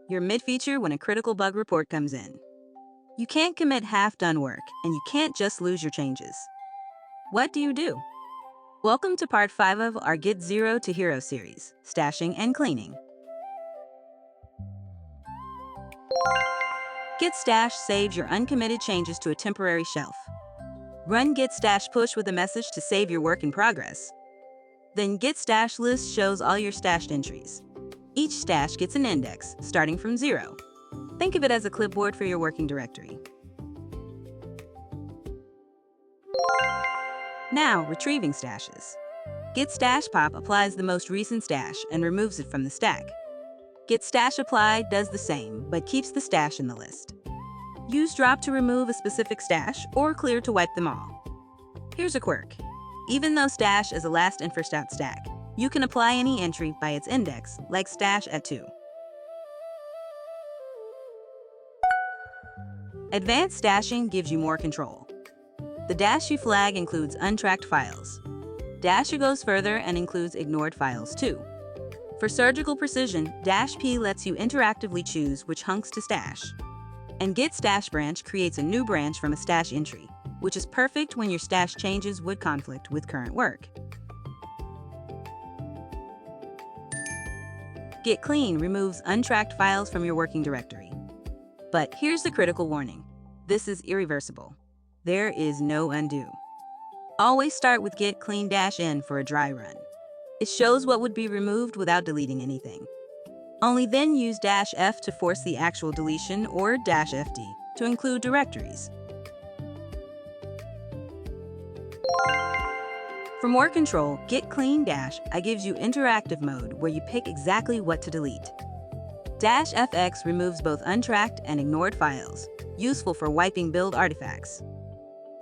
You're mid-feature when a critical bug report comes in. You can't commit half-done work, and you can't just lose your changes. What do? Welcome to part 5 of our Git Zero to Hero series, Stashing and Cleaning. Git Stash saves your uncommitted changes to a temporary shelf. Run Git Stash push with a message to save your work in progress. Then Git Stash list shows all your stashed entries. Each stash gets an index, starting from 0. Think of it as a clipboard for your working directory. Now, retrieving stashes. Git Stash Pop applies the most recent stash and removes it from the stack. Git Stash Apply does the same, but keeps the stash in the list. Use Drop to remove a specific stash, or Clear to wipe them all. Here's a quirk. Even though stash is a last in first out stack, you can apply any entry by its index, like stash at 2. Advanced stashing gives you more control. The -u flag includes untracked files. -u goes further and includes ignored files too. For surgical precision, -p lets you interactively choose which hunks to stash. And Git Stash Branch creates a new branch from a stash entry, which is perfect when your stash changes would conflict with current work. Git Clean removes untracked files from your working directory. But here's the critical warning. This is irreversible. There is no undo. Always start with Git Clean-N for a dry run. It shows what would be removed without deleting anything. Only then use -f to force the actual deletion or -fd to include directories. For more control, Git Clean-I gives you interactive mode where you pick exactly what to delete. -fx removes both untracked and ignored files, useful for wiping build artifacts.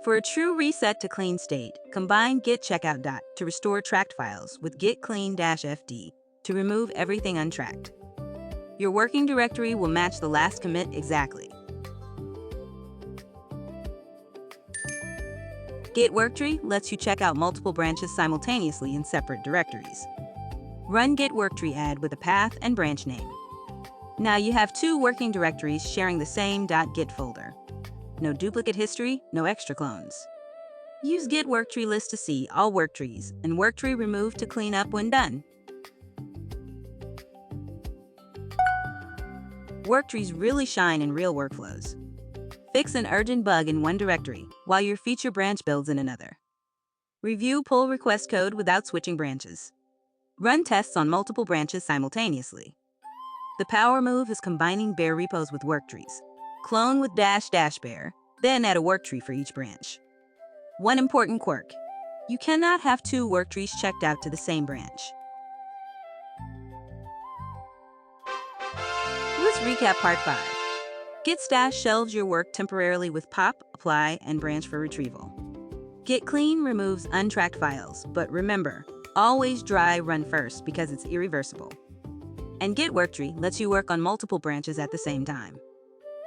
For a true reset to clean state, combine Git Checkout dot to restore tracked files with Git Clean-fd to remove everything untracked. Your working directory will match the last commit exactly. Git Worktree lets you check out multiple branches simultaneously in separate directories. Run Git Worktree add with a path and branch name. Now you have 2 working directories sharing the same .git folder. No duplicate history, no extra clones. Use Git Worktree list to see all worktrees and worktree remove to clean up when done. Worktrees really shine in real workflows. Fix an urgent bug in one directory while your feature branch builds in another. Review pull request code without switching branches. Run tests on multiple branches simultaneously. The power move is combining bare repos with worktrees. Clone with --bare, then add a worktree for each branch. One important quirk. You cannot have 2 worktrees checked out to the same branch. Let's recap part 5. Git Stash shelves your work temporarily with pop, apply, and branch for retrieval. Git Clean removes untracked files, but remember, always dry run first because it's irreversible. And Git Worktree lets you work on multiple branches at the same time.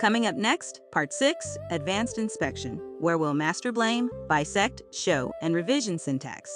Coming up next, part 6, Advanced Inspection, where we'll master blame, bisect, show, and revision syntax.